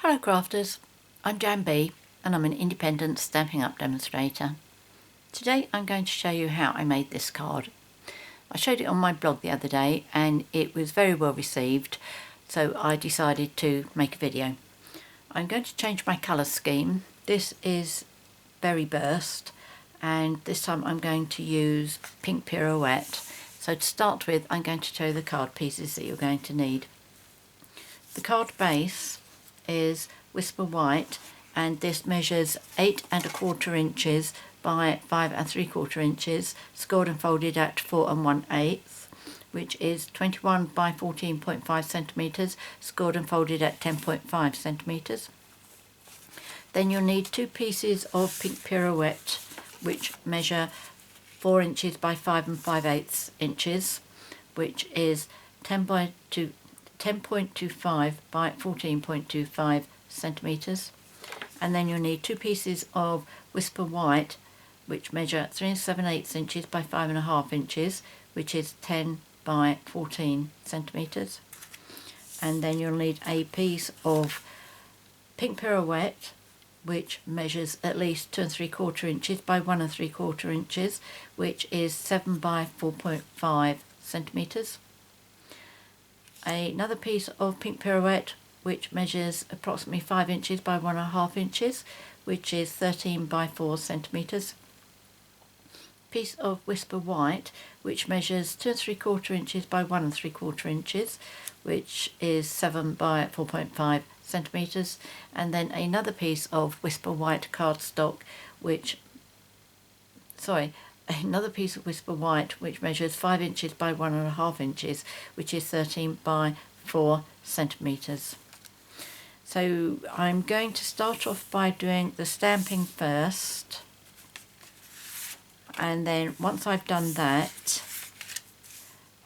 Hello crafters, I'm Jan B and I'm an independent Stampin' Up demonstrator. Today I'm going to show you how I made this card. I showed it on my blog the other day and it was very well received, so I decided to make a video. I'm going to change my colour scheme. This is Berry Burst and this time I'm going to use Pink Pirouette. So to start with, I'm going to show you the card pieces that you're going to need. The card base is Whisper White and this measures 8 1/4 inches by 5 3/4 inches, scored and folded at 4 1/8, which is 21 by 14.5 centimeters, scored and folded at 10.5 centimeters. Then you'll need 2 pieces of Pink Pirouette which measure 4 inches by 5 5/8 inches, which is 10.25 by 14.25 centimeters. And then you'll need 2 pieces of Whisper White which measure 3 7/8 inches by 5 1/2 inches, which is 10 by 14 centimeters. And then you'll need a piece of Pink Pirouette which measures at least 2 3/4 inches by 1 3/4 inches, which is 7 by 4.5 centimeters. Another piece of Pink Pirouette which measures approximately 5 inches by 1 1/2 inches, which is 13 by 4 centimeters. Piece of Whisper White which measures 2 3/4 inches by 1 3/4 inches, which is 7 by 4.5 centimeters. And then another piece of Whisper White cardstock another piece of Whisper White which measures 5 inches by 1 1/2 inches, which is 13 by 4 centimeters. So I'm going to start off by doing the stamping first, and then once I've done that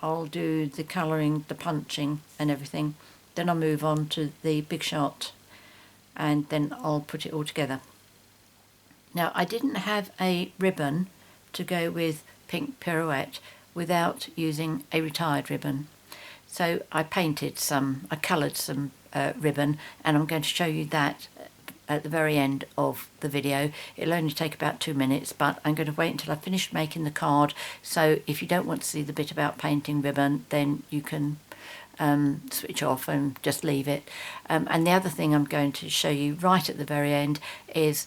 I'll do the colouring, the punching and everything. Then I'll move on to the big shot and then I'll put it all together. Now I didn't have a ribbon to go with Pink Pirouette without using a retired ribbon. So I coloured some ribbon, and I'm going to show you that at the very end of the video. It'll only take about 2 minutes, but I'm going to wait until I've finished making the card. So if you don't want to see the bit about painting ribbon, then you can switch off and just leave it. And the other thing I'm going to show you right at the very end is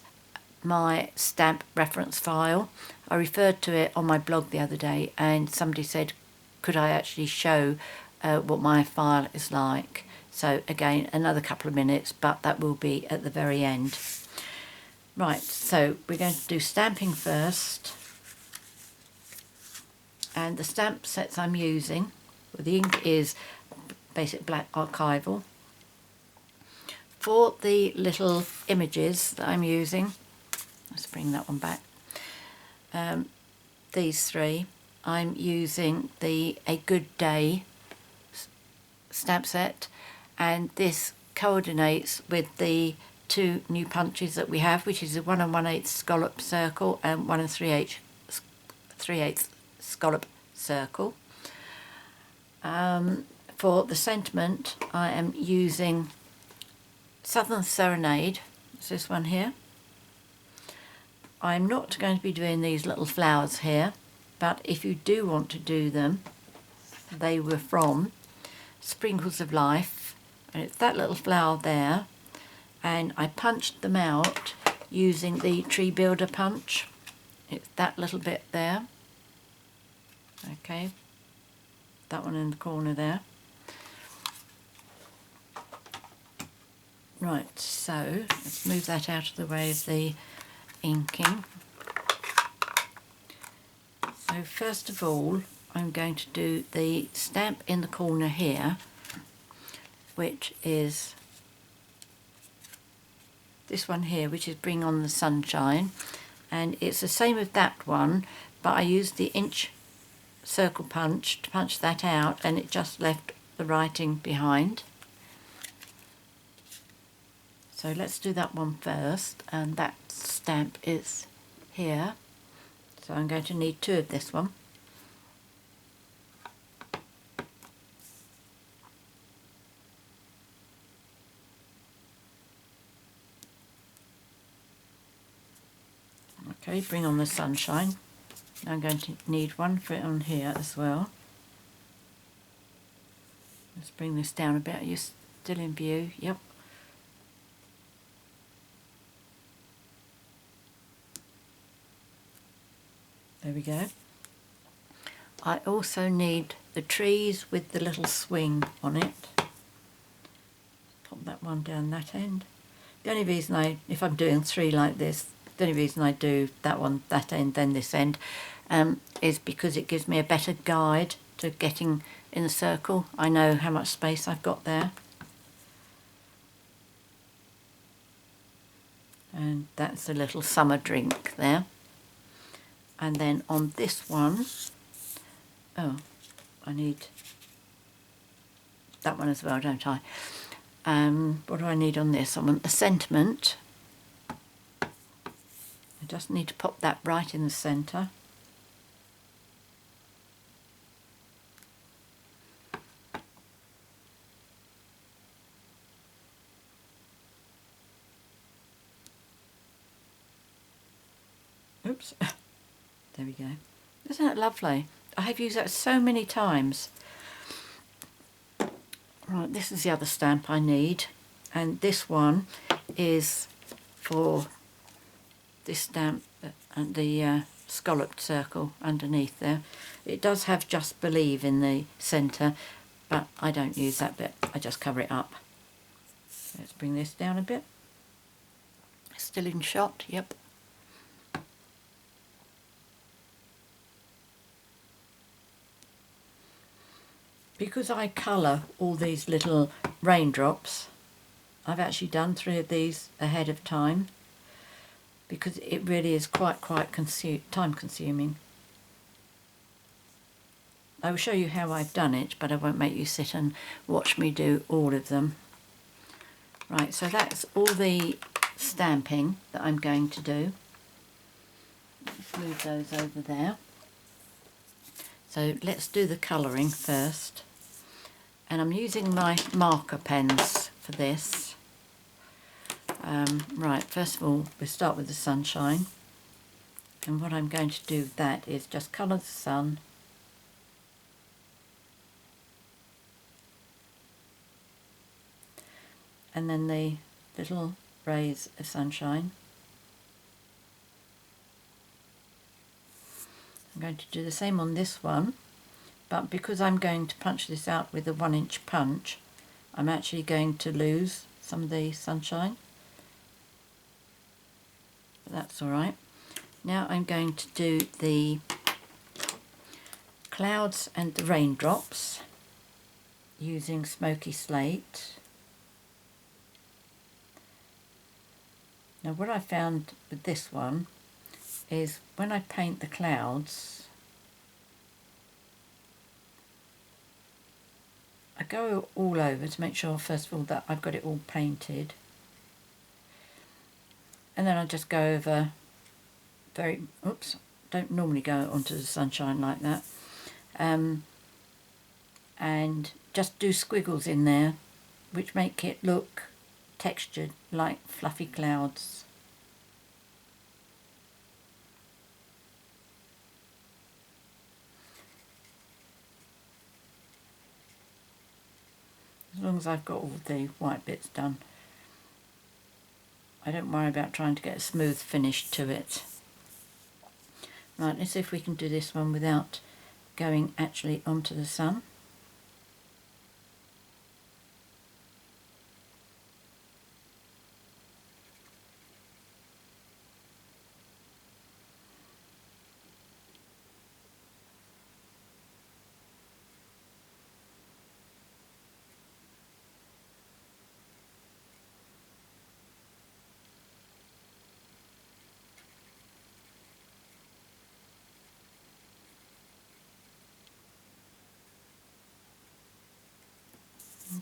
my stamp reference file. I referred to it on my blog the other day and somebody said, could I actually show what my file is like? So again, another couple of minutes, but that will be at the very end. Right, so we're going to do stamping first. And the stamp sets I'm using, well, the ink is basic black Archival. For the little images that I'm using, let's bring that one back. These 3, I'm using the A Good Day stamp set, and this coordinates with the 2 new punches that we have, which is a 1 1/8 scallop circle and 1 3/8 scallop circle. For the sentiment, I am using Southern Serenade. It's this one here. I'm not going to be doing these little flowers here, but if you do want to do them, they were from Sprinkles of Life, and it's that little flower there, and I punched them out using the Tree Builder punch. It's that little bit there. Okay, that one in the corner there. Right, so let's move that out of the way of the inking. So first of all, I'm going to do the stamp in the corner here, which is this one here, which is Bring On the Sunshine, and it's the same as that one, but I used the inch circle punch to punch that out, and it just left the writing behind. So let's do that one first, and that stamp is here. So I'm going to need 2 of this one. Okay, bring on the sunshine. I'm going to need one for it on here as well. Let's bring this down a bit. Are you still in view? Yep. There we go. I also need the trees with the little swing on it. Pop that one down that end. The only reason if I'm doing 3 like this, the only reason I do that one, that end, then this end, is because it gives me a better guide to getting in the circle. I know how much space I've got there. And that's a little summer drink there. And then on this one, oh, I need that one as well, don't I? What do I need on this? I want the sentiment. I just need to pop that right in the centre. Oops. There we go. Isn't that lovely? I have used that so many times. Right, this is the other stamp I need, and this one is for this stamp and the scalloped circle underneath there. It does have Just Believe in the centre, but I don't use that bit. I just cover it up. Let's bring this down a bit. Still in shot, yep. Because I colour all these little raindrops, I've actually done 3 of these ahead of time, because it really is quite time consuming. I will show you how I've done it, but I won't make you sit and watch me do all of them. Right, so that's all the stamping that I'm going to do. Let's move those over there. So let's do the colouring first. And I'm using my marker pens for this. Right, first of all, we'll start with the sunshine. And what I'm going to do with that is just colour the sun. And then the little rays of sunshine. I'm going to do the same on this one, but because I'm going to punch this out with a 1-inch punch, I'm actually going to lose some of the sunshine. But that's alright. Now I'm going to do the clouds and the raindrops using Smoky Slate. Now what I found with this one is when I paint the clouds, I go all over to make sure first of all that I've got it all painted, and then I just go over don't normally go onto the sunshine like that, and just do squiggles in there which make it look textured like fluffy clouds. As long as I've got all the white bits done, I don't worry about trying to get a smooth finish to it. Right, let's see if we can do this one without going actually onto the sun.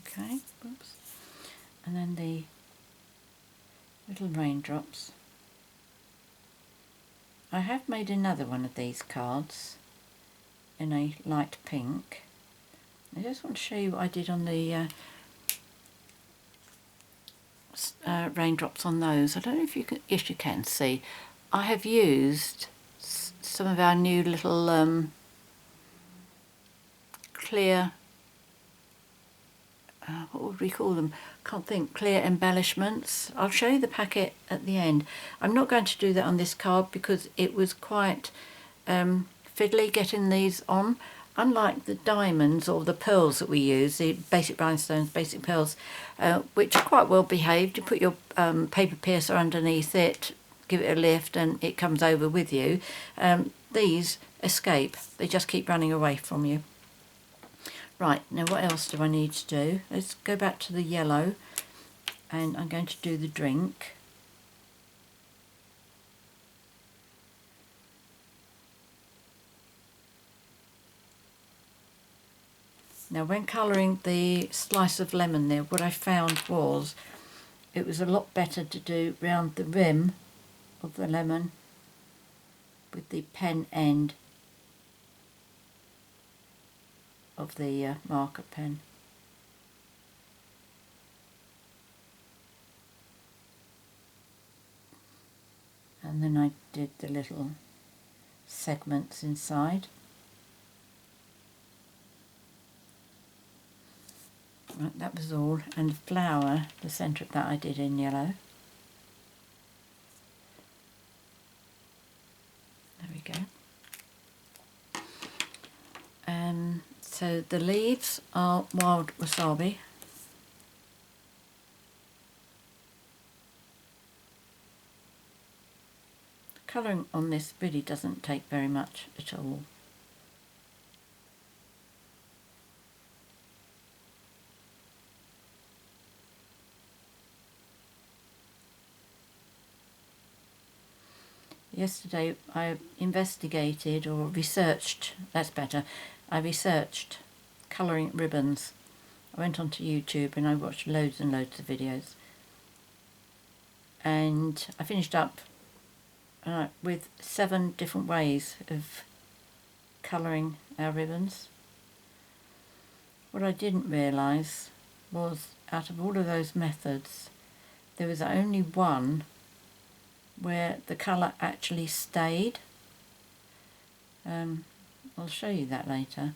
Okay, whoops. And then the little raindrops. I have made another one of these cards in a light pink. I just want to show you what I did on the raindrops on those. I don't know if you can, yes you can see. I have used some of our new little clear, what would we call them? Can't think, clear embellishments. I'll show you the packet at the end. I'm not going to do that on this card because it was quite fiddly getting these on. Unlike the diamonds or the pearls that we use, the basic rhinestones, basic pearls, which are quite well behaved. You put your paper piercer underneath it, give it a lift and it comes over with you. These escape. They just keep running away from you. Right, now what else do I need to do? Let's go back to the yellow and I'm going to do the drink. Now when colouring the slice of lemon there, what I found was it was a lot better to do round the rim of the lemon with the pen end of the marker pen. And then I did the little segments inside. Right, that was all, and the flower, the centre of that I did in yellow. There we go. So the leaves are wild wasabi. The colouring on this really doesn't take very much at all. Yesterday I investigated or researched, that's better, I researched colouring ribbons. I went onto YouTube and I watched loads and loads of videos. And I finished up with 7 different ways of colouring our ribbons. What I didn't realise was out of all of those methods, there was only one where the colour actually stayed. I'll show you that later.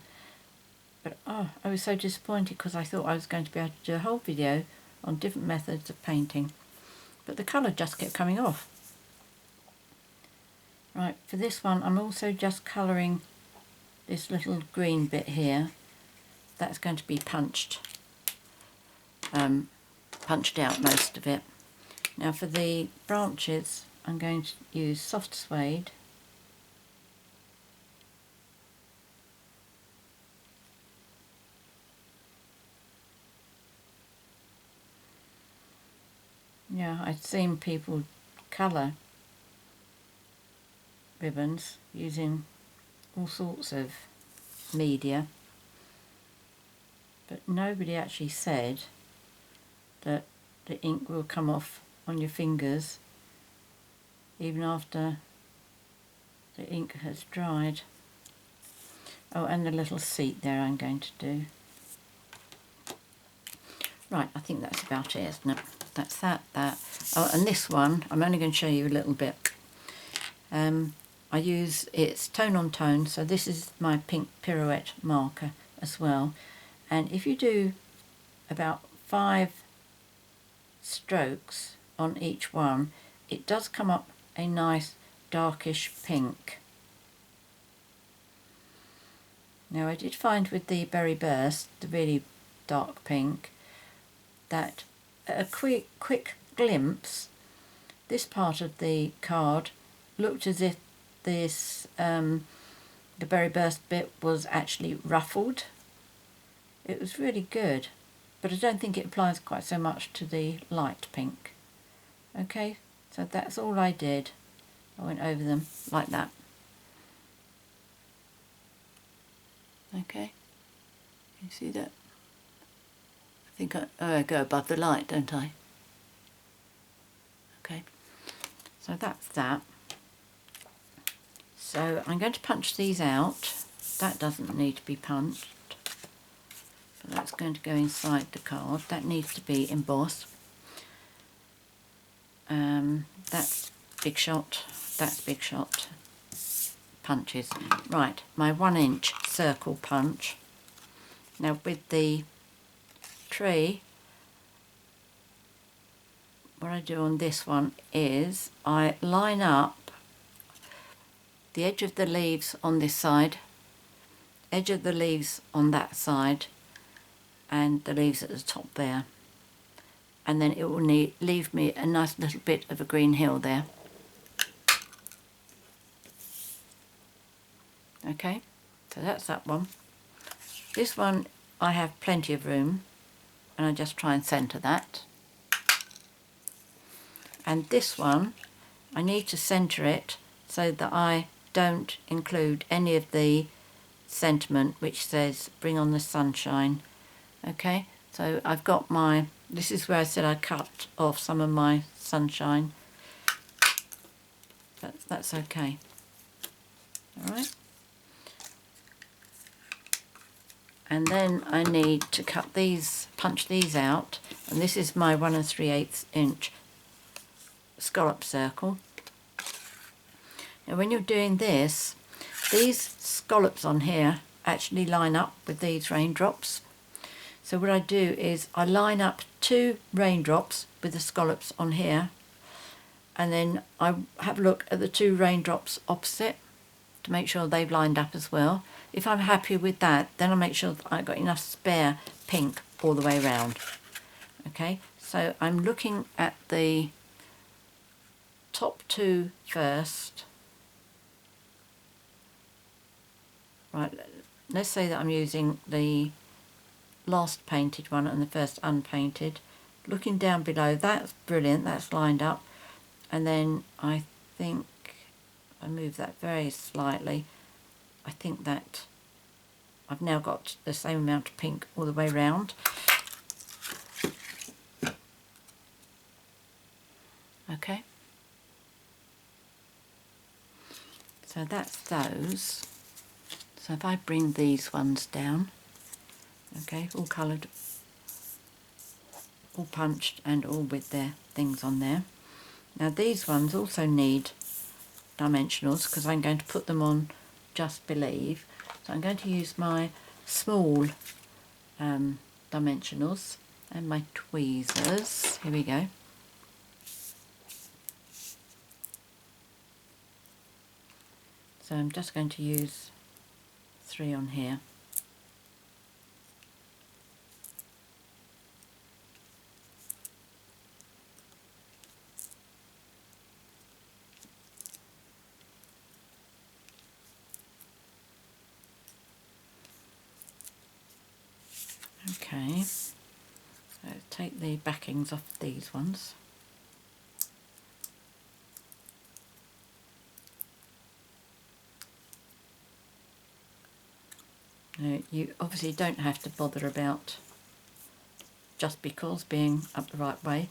But I was so disappointed because I thought I was going to be able to do a whole video on different methods of painting. But the colour just kept coming off. Right, for this one I'm also just colouring this little green bit here. That's going to be punched out, most of it. Now for the branches I'm going to use soft suede. Yeah, I've seen people colour ribbons using all sorts of media, but nobody actually said that the ink will come off on your fingers even after the ink has dried. Oh, and the little seat there I'm going to do. Right, I think that's about it, isn't it? That's that. Oh, and this one, I'm only going to show you a little bit. I use, it's tone on tone, so this is my pink Pirouette marker as well. And if you do about 5 strokes on each one, it does come up a nice darkish pink. Now I did find with the Berry Burst, the really dark pink, that at a quick glimpse, this part of the card looked as if this the Berry Burst bit was actually ruffled. It was really good, but I don't think it applies quite so much to the light pink. Okay, so that's all I did. I went over them like that. Okay, you see that? I think I go above the light, don't I? Okay, so that's that. So I'm going to punch these out. That doesn't need to be punched, but that's going to go inside the card. That needs to be embossed. That's Big Shot That's Big Shot punches. Right, my 1-inch circle punch. Now with the tree, what I do on this one is I line up the edge of the leaves on this side, edge of the leaves on that side, and the leaves at the top there. And then it will leave me a nice little bit of a green hill there. Okay, so that's that one. This one I have plenty of room, and I just try and centre that. And this one I need to centre it so that I don't include any of the sentiment which says bring on the sunshine. Okay, so I've got my, this is where I said I cut off some of my sunshine. That's okay. Alright. And then I need to cut these, punch these out, and this is my 1 3/8 inch scallop circle. Now when you're doing this, these scallops on here actually line up with these raindrops. So what I do is I line up 2 raindrops with the scallops on here, and then I have a look at the 2 raindrops opposite to make sure they've lined up as well. If I'm happy with that, then I'll make sure that I've got enough spare pink all the way around. Okay, so I'm looking at the top 2 first. Right, let's say that I'm using the last painted one and the first unpainted. Looking down below, that's brilliant, that's lined up. And then I think I move that very slightly. I think that I've now got the same amount of pink all the way round. Okay. So that's those. So if I bring these ones down, okay, all coloured, all punched and all with their things on there. Now these ones also need dimensionals because I'm going to put them on Just Believe. So I'm going to use my small dimensionals and my tweezers. Here we go. So I'm just going to use 3 on here. Okay, so take the backings off these ones. Now, you obviously don't have to bother about Just Because being up the right way.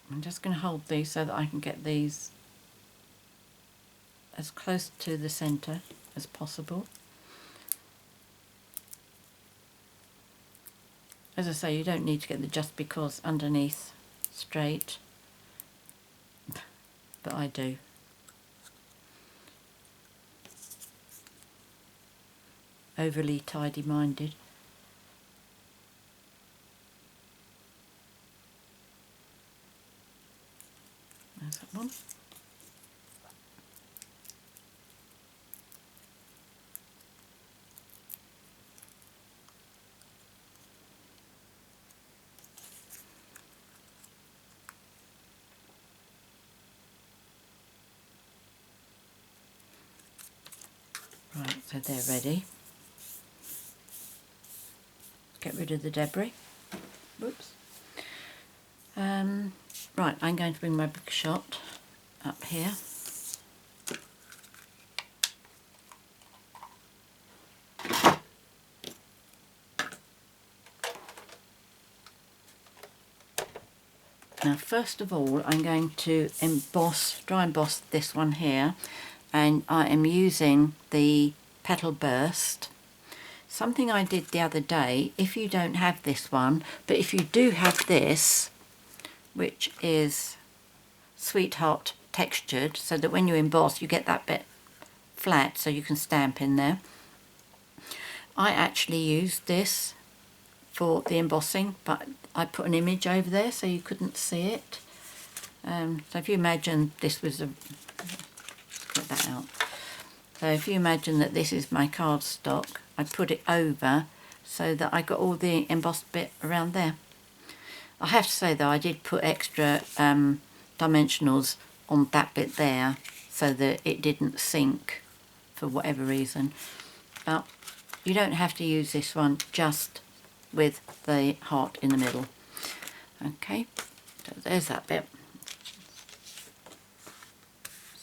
I'm just going to hold these so that I can get these as close to the centre as possible. As I say, you don't need to get the Just Because underneath straight, but I do. Overly tidy-minded. There's that one. Right, so they're ready. Get rid of the debris. Whoops. Right, I'm going to bring my Big Shot up here. Now first of all I'm going to dry emboss this one here, and I am using the Petal Burst. Something I did the other day, if you don't have this one, but if you do have this, which is Sweetheart textured so that when you emboss you get that bit flat so you can stamp in there. I actually used this for the embossing, but I put an image over there so you couldn't see it. So if you imagine this was get that out. So if you imagine that this is my cardstock, I put it over so that I got all the embossed bit around there. I have to say though, I did put extra dimensionals on that bit there so that it didn't sink for whatever reason. But you don't have to use this one just with the heart in the middle. Okay, so there's that bit.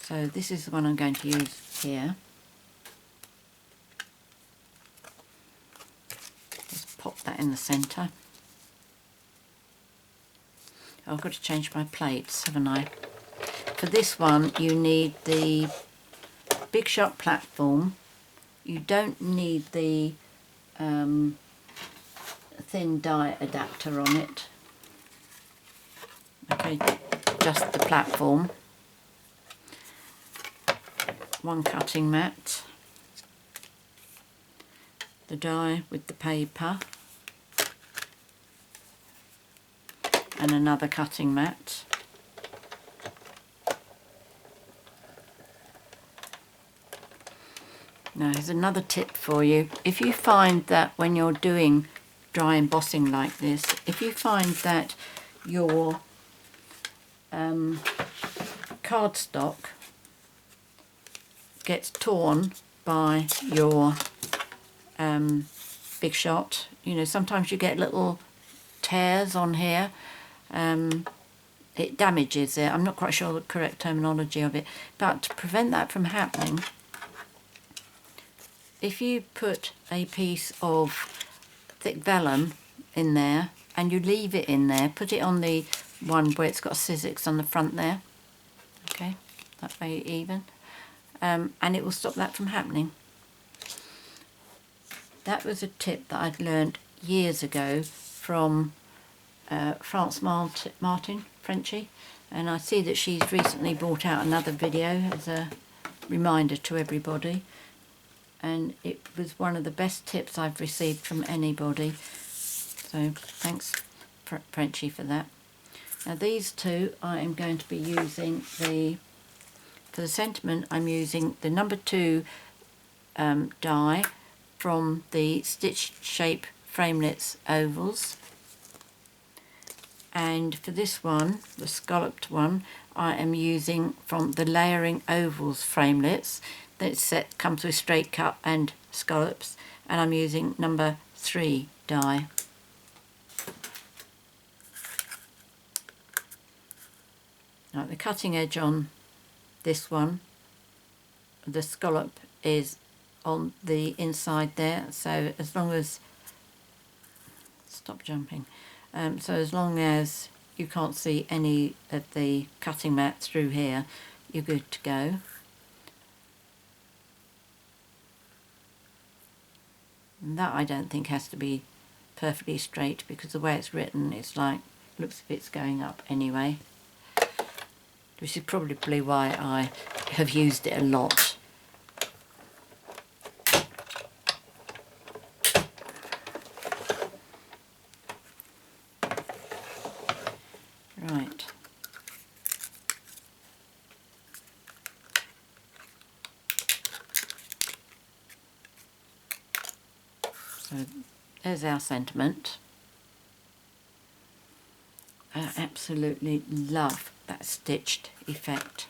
So this is the one I'm going to use here. Just pop that in the centre. Oh, I've got to change my plates, haven't I? For this one you need the Big Shot platform. You don't need the thin die adapter on it. Okay, just the platform. One cutting mat, the die with the paper, and another cutting mat. Now here's another tip for you. If you find that when you're doing dry embossing like this, if you find that your cardstock gets torn by your Big Shot, you know, sometimes you get little tears on here, it damages it. I'm not quite sure the correct terminology of it, but to prevent that from happening, if you put a piece of thick vellum in there and you leave it in there, put it on the one where it's got sizzix on the front there, okay, that way even, and it will stop that from happening. That was a tip that I'd learned years ago from France Martin, Frenchie, and I see that she's recently brought out another video as a reminder to everybody, and it was one of the best tips I've received from anybody, so thanks Frenchie for that. Now these two I am going to be using for the sentiment I'm using the No. 2 die from the Stitch Shape Framelits ovals, and for this one, the scalloped one, I am using from the Layering Ovals Framelits. That set comes with straight cut and scallops, and I'm using No. 3 die. Now the cutting edge on this one, the scallop is on the inside there, so as long as, stop jumping, so as long as you can't see any of the cutting mat through here, you're good to go. And that I don't think has to be perfectly straight, because the way it's written, it's like, looks as if it's going up anyway. Which is probably why I have used it a lot. Right. So there's our sentiment. I absolutely love that stitched effect.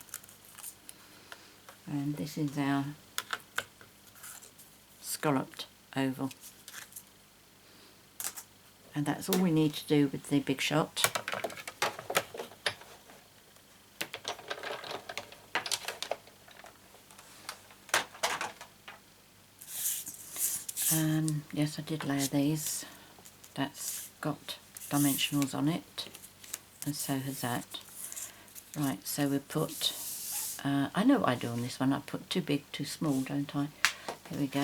And this is our scalloped oval. And that's all we need to do with the Big Shot. Yes, I did layer these. That's got dimensionals on it, and so has that. Right, so we put, I know what I do on this one, I put too big, too small, don't I? Here we go.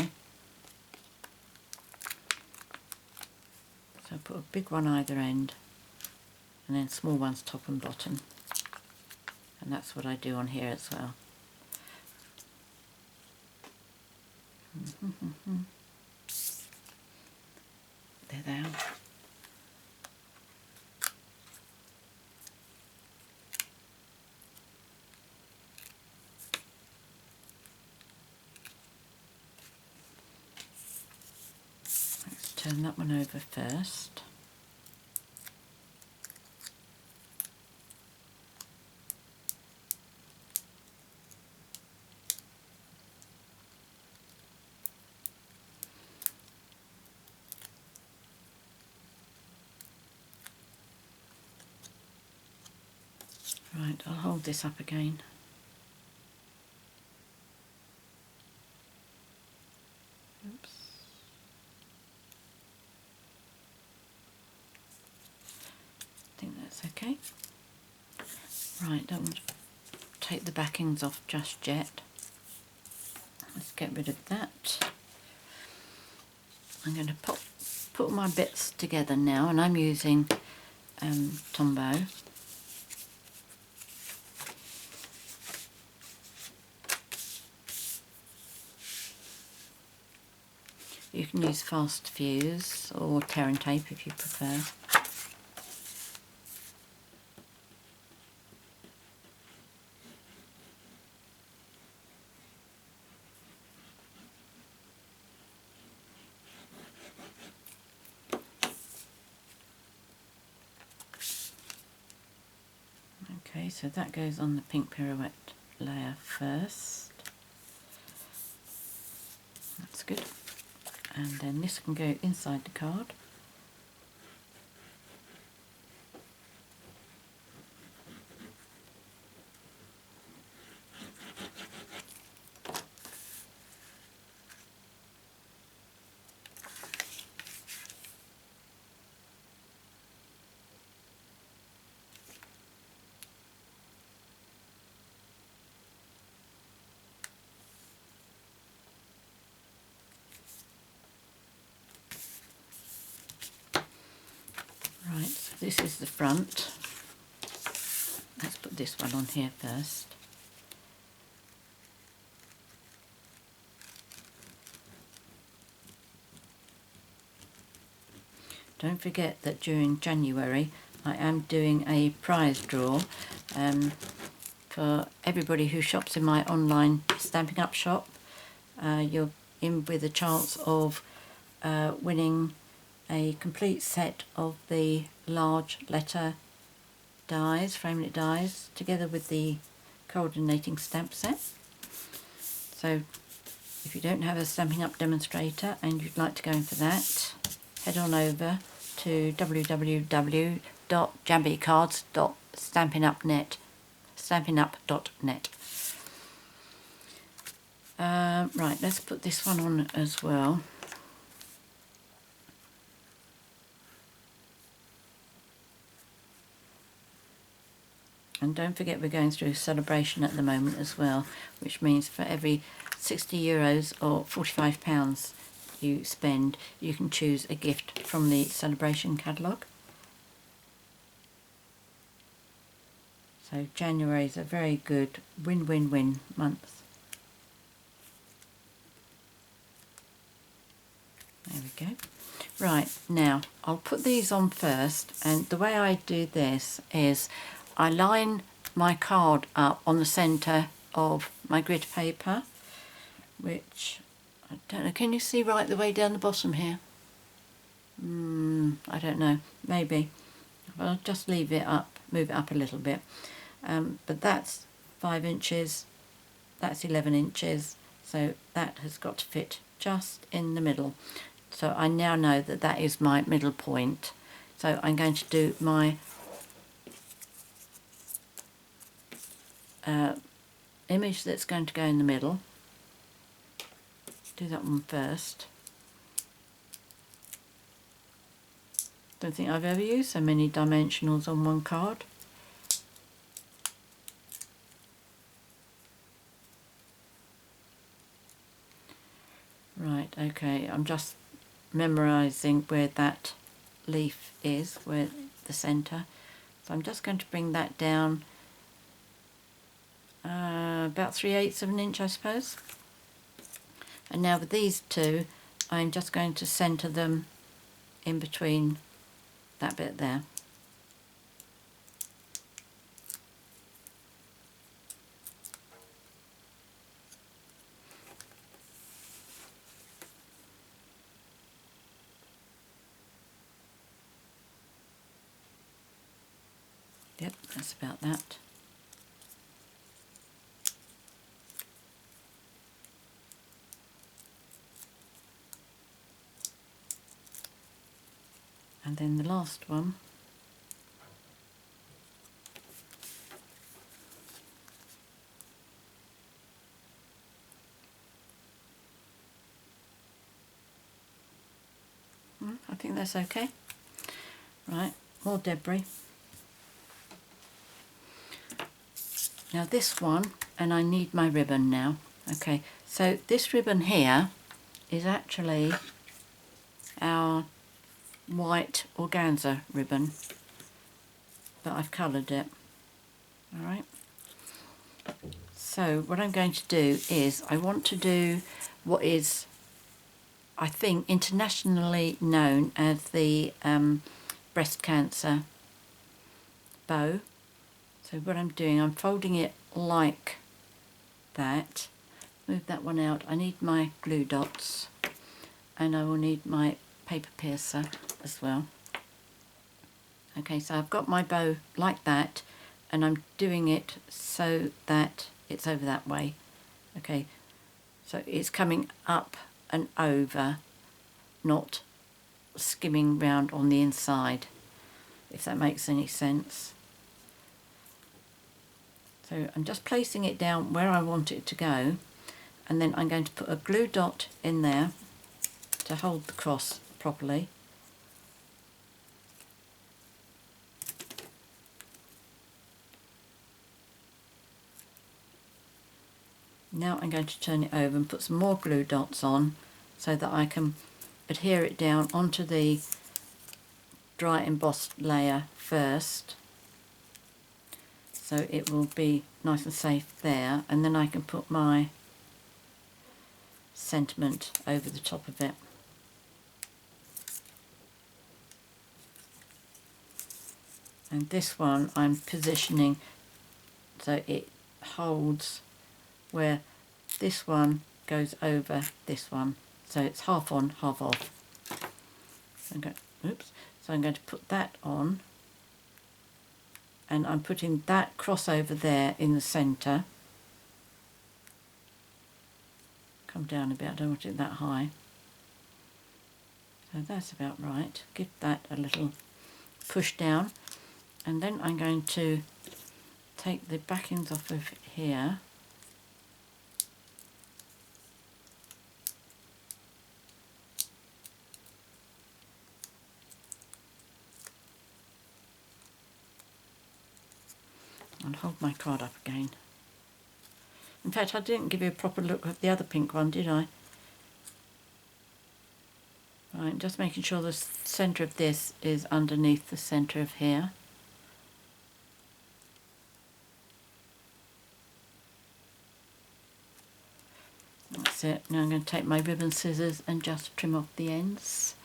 So I put a big one either end, and then small ones top and bottom. And that's what I do on here as well. There they are. Let's turn that one over first. Right, I'll hold this up again. Oops. I think that's okay. Right, don't want to take the backings off just yet. Let's get rid of that. I'm going to put my bits together now, and I'm using Tombow. You can use fast fuse or tear and tape if you prefer. Okay, so that goes on the pink Pirouette layer first. That's good. And then this can go inside the card. Right, so this is the front. Let's put this one on here first. Don't forget that during January I am doing a prize draw for everybody who shops in my online Stampin' Up shop. You're in with a chance of winning a complete set of the large letter dies, framelit dies, together with the coordinating stamp set. So if you don't have a Stampin' Up demonstrator and you'd like to go in for that, head on over to www.jabbycards.stampinup.net. Right, let's put this one on as well. And don't forget we're going through a celebration at the moment as well, which means for every €60 or £45 you spend, you can choose a gift from the celebration catalogue. So January is a very good win-win-win month. There we go. Right, now I'll put these on first, and the way I do this is I line my card up on the centre of my grid paper, which, I don't know, can you see right the way down the bottom here? I don't know, maybe. But I'll just leave it up, move it up a little bit. But that's 5 inches, that's 11 inches, so that has got to fit just in the middle. So I now know that that is my middle point. So I'm going to do my image that's going to go in the middle. Do that one first. Don't think I've ever used so many dimensionals on one card. Right, okay, I'm just memorising where that leaf is, where the centre. So I'm just going to bring that down about 3/8 of an inch, I suppose. And now with these two, I'm just going to centre them in between that bit there. Yep, that's about that. And then the last one, I think that's okay. Right, more debris. Now this one, and I need my ribbon now. Okay, so this ribbon here is actually our white organza ribbon, but I've coloured it. Alright, so what I'm going to do is I want to do what is, I think, internationally known as the breast cancer bow. So what I'm doing, I'm folding it like that. Move that one out. I need my glue dots, and I will need my paper piercer as well. Okay, so I've got my bow like that, and I'm doing it so that it's over that way. Okay, so it's coming up and over, not skimming round on the inside, if that makes any sense. So I'm just placing it down where I want it to go, and then I'm going to put a glue dot in there to hold the cross properly. Now I'm going to turn it over and put some more glue dots on so that I can adhere it down onto the dry embossed layer first, so it will be nice and safe there, and then I can put my sentiment over the top of it. And this one I'm positioning so it holds where this one goes over this one, so it's half on, half off. So I'm going to put that on, and I'm putting that crossover there in the centre. Come down a bit, I don't want it that high. So that's about right. Give that a little push down, and then I'm going to take the backings off of here. And hold my card up again. In fact, I didn't give you a proper look at the other pink one, did I? Right, just making sure the centre of this is underneath the centre of here. That's it. Now I'm going to take my ribbon scissors and just trim off the ends.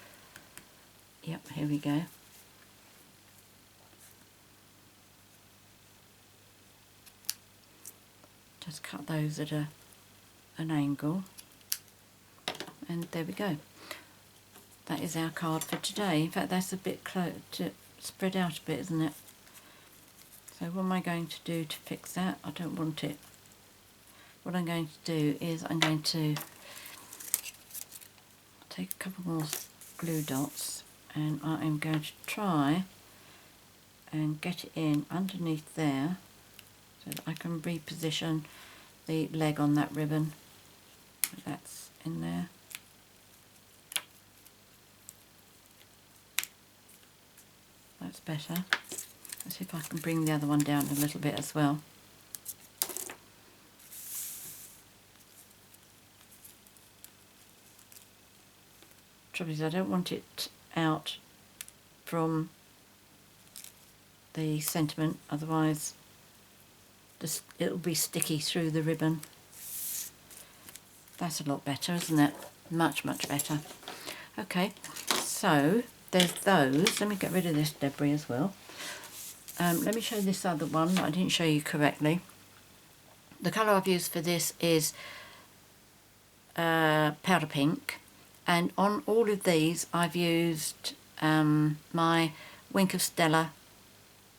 Yep, here we go. Just cut those at an angle, and there we go. That is our card for today. In fact, that's a bit close to spread out a bit, isn't it? So what am I going to do to fix that? I don't want it. What I'm going to do is I'm going to take a couple more glue dots, and I am going to try and get it in underneath there so that I can reposition the leg on that ribbon. That's in there. That's better. Let's see if I can bring the other one down a little bit as well. Trouble is, I don't want it out from the sentiment, otherwise it'll be sticky through the ribbon. That's a lot better, isn't it? Much, much better. Okay, so there's those. Let me get rid of this debris as well. Let me show this other one that I didn't show you correctly. The colour I've used for this is powder pink, and on all of these I've used my Wink of Stella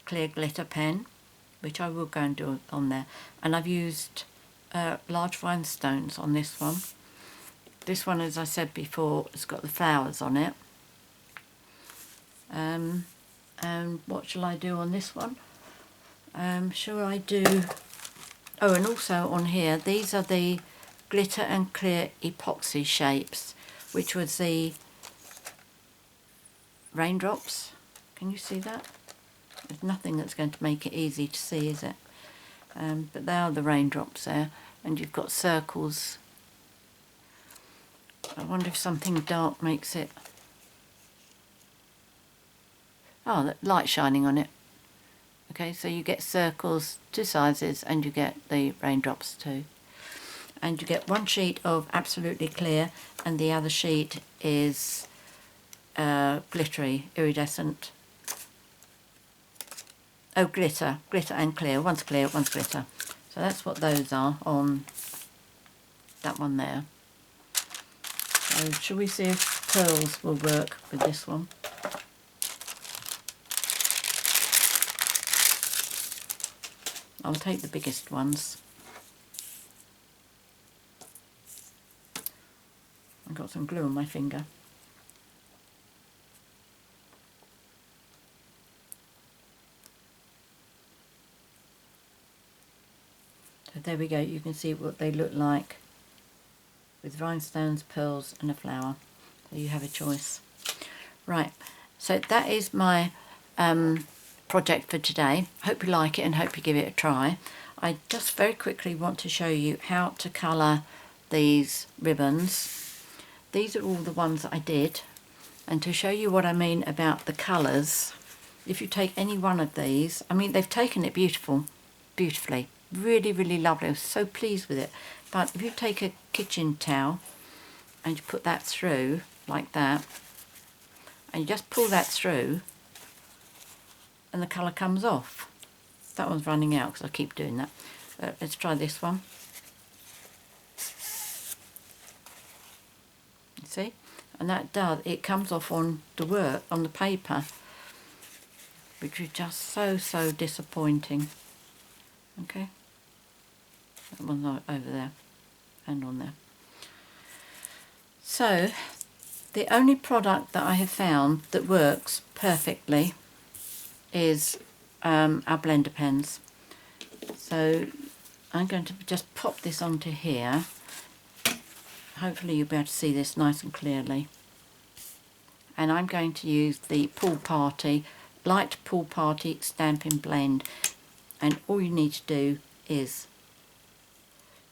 clear glitter pen, which I will go and do on there, and I've used large rhinestones on this one. This one, as I said before, has got the flowers on it. And what shall I do on this one? Shall I do... Oh, and also on here, these are the glitter and clear epoxy shapes, which was the raindrops. Can you see that? There's nothing that's going to make it easy to see, is it? But they are the raindrops there, and you've got circles. I wonder if something dark makes it... Oh, the light shining on it. Okay, so you get circles, 2 sizes, and you get the raindrops too. And you get one sheet of absolutely clear, and the other sheet is glittery, iridescent. Oh, glitter and clear. One's clear, one's glitter. So that's what those are on that one there. So shall we see if pearls will work with this one? I'll take the biggest ones. I've got some glue on my finger. So there we go, you can see what they look like with rhinestones, pearls and a flower. So you have a choice. Right, so that is my project for today. Hope you like it and hope you give it a try. I just very quickly want to show you how to colour these ribbons. These are all the ones that I did, and to show you what I mean about the colours, if you take any one of these, I mean they've taken it beautifully, really, really lovely. I was so pleased with it. But if you take a kitchen towel and you put that through like that, and you just pull that through, and the colour comes off. That one's running out because I keep doing that. Let's try this one. You see? And that does, it comes off on the work, on the paper, which is just so, so disappointing. Okay? That one's over there and on there. So, the only product that I have found that works perfectly is our blender pens. So I'm going to just pop this onto here. Hopefully you'll be able to see this nice and clearly. And I'm going to use the Pool Party, Light Pool Party Stampin' Blend. And all you need to do is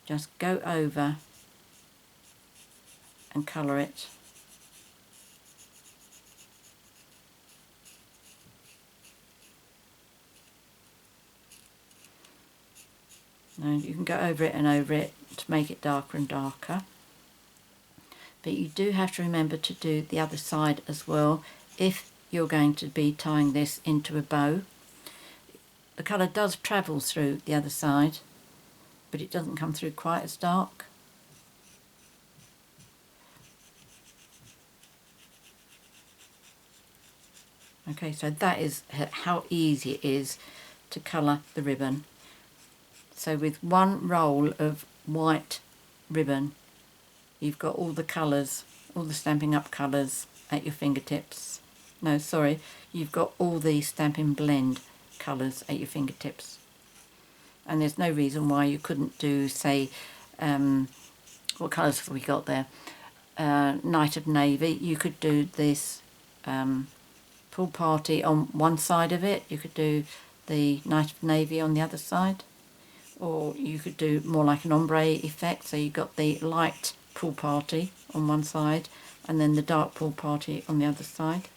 just go over and colour it. Now you can go over it and over it to make it darker and darker. But you do have to remember to do the other side as well if you're going to be tying this into a bow. The colour does travel through the other side, but it doesn't come through quite as dark. Okay, so that is how easy it is to colour the ribbon. So with one roll of white ribbon, you've got all the colours, all the Stampin' Up colours at your fingertips. No, sorry, you've got all the Stampin' Blend colours at your fingertips. And there's no reason why you couldn't do, say, what colours have we got there? Night of Navy. You could do this Pool Party on one side of it. You could do the Night of Navy on the other side. Or you could do more like an ombre effect, so you've got the light Pool Party on one side and then the dark Pool Party on the other side.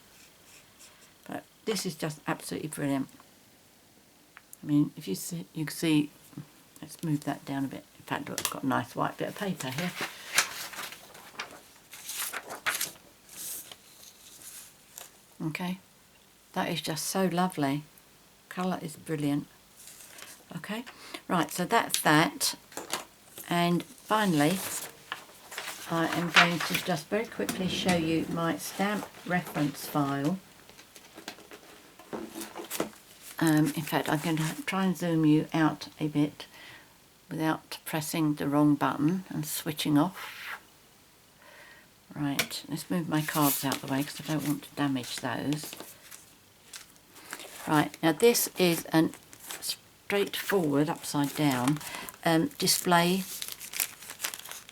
But this is just absolutely brilliant. I mean, if you see, you can see let's move that down a bit. In fact, look, I've got a nice white bit of paper here. Okay, that is just so lovely. Colour is brilliant. Okay, right, so that's that. And finally, I am going to just very quickly show you my stamp reference file. In fact, I'm going to try and zoom you out a bit without pressing the wrong button and switching off. Right, let's move my cards out of the way because I don't want to damage those. Right, now this is a straightforward, upside down, display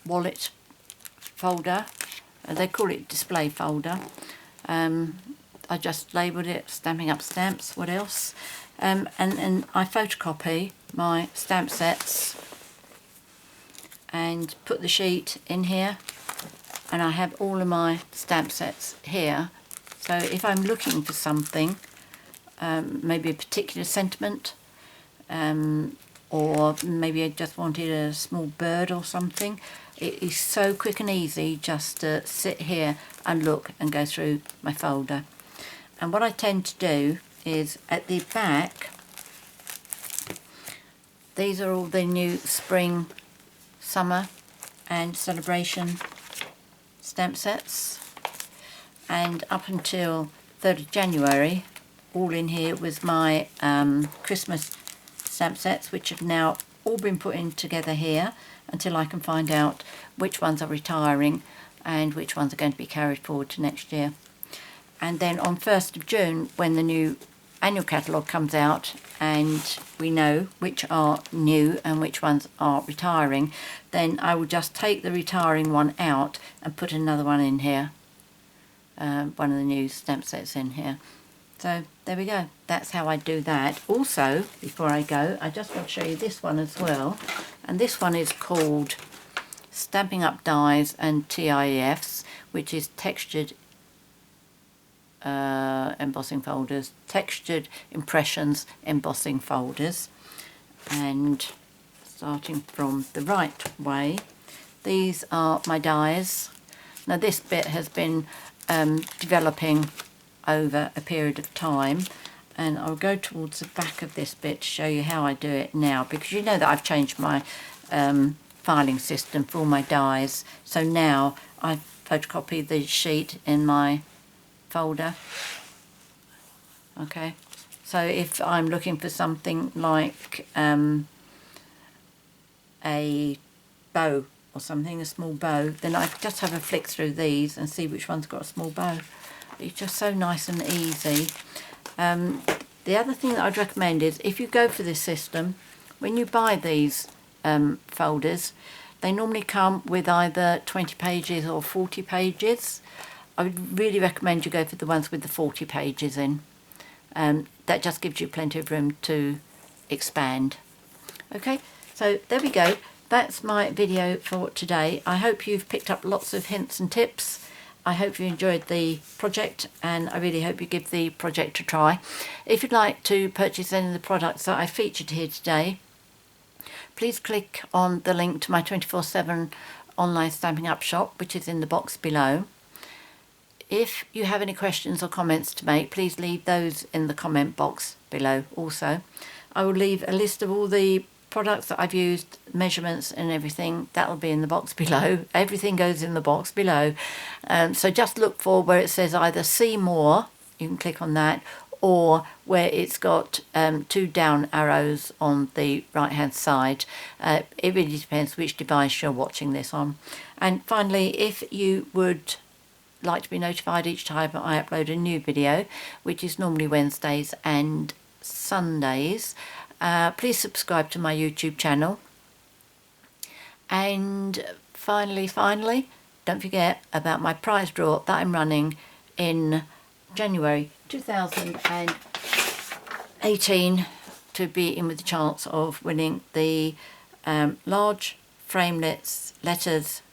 wallet folder. They call it display folder. I just labelled it Stamping Up Stamps. What else? And I photocopy my stamp sets and put the sheet in here, and I have all of my stamp sets here. So if I'm looking for something, maybe a particular sentiment, or maybe I just wanted a small bird or something, it is so quick and easy just to sit here and look and go through my folder. And what I tend to do is at the back, these are all the new spring, summer and celebration stamp sets, and up until 3rd of January all in here was my Christmas stamp sets, which have now all been put in together here until I can find out which ones are retiring and which ones are going to be carried forward to next year. And then on 1st of June, when the new annual catalogue comes out and we know which are new and which ones are retiring, then I will just take the retiring one out and put another one in here, one of the new stamp sets in here. So there we go, that's how I do that. Also, before I go, I just want to show you this one as well, and this one is called Stamping Up Dies and TIFs, which is textured embossing folders, textured impressions embossing folders. And starting from the right way, these are my dies. Now this bit has been developing over a period of time, and I'll go towards the back of this bit to show you how I do it now, because you know that I've changed my filing system for all my dies. So now I photocopy the sheet in my folder. Okay, so if I'm looking for something like a bow or something, a small bow, then I just have a flick through these and see which one's got a small bow. It's just so nice and easy. The other thing that I'd recommend is, if you go for this system, when you buy these folders, they normally come with either 20 pages or 40 pages. I would really recommend you go for the ones with the 40 pages in. That just gives you plenty of room to expand. Okay, so there we go. That's my video for today. I hope you've picked up lots of hints and tips. I hope you enjoyed the project, and I really hope you give the project a try. If you'd like to purchase any of the products that I featured here today, please click on the link to my 24/7 online Stampin' Up shop, which is in the box below. If you have any questions or comments to make, please leave those in the comment box below also. I will leave a list of all the products that I've used, measurements and everything. That will be in the box below. Everything goes in the box below. So just look for where it says either see more, you can click on that, or where it's got 2 down arrows on the right hand side. It really depends which device you're watching this on. And finally, if you would like to be notified each time I upload a new video, which is normally Wednesdays and Sundays, please subscribe to my YouTube channel. And finally, don't forget about my prize draw that I'm running in January 2018 to be in with the chance of winning the large framelets letters,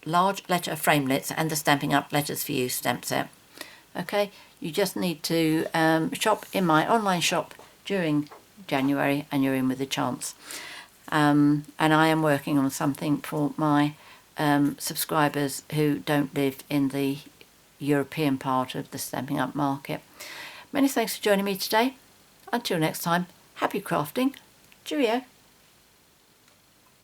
large letter framelets and the Stamping Up Letters for You stamp set. Okay, you just need to shop in my online shop during January and you're in with a chance. And I am working on something for my subscribers who don't live in the European part of the Stampin' Up market. Many thanks for joining me today. Until next time, happy crafting. Cheerio.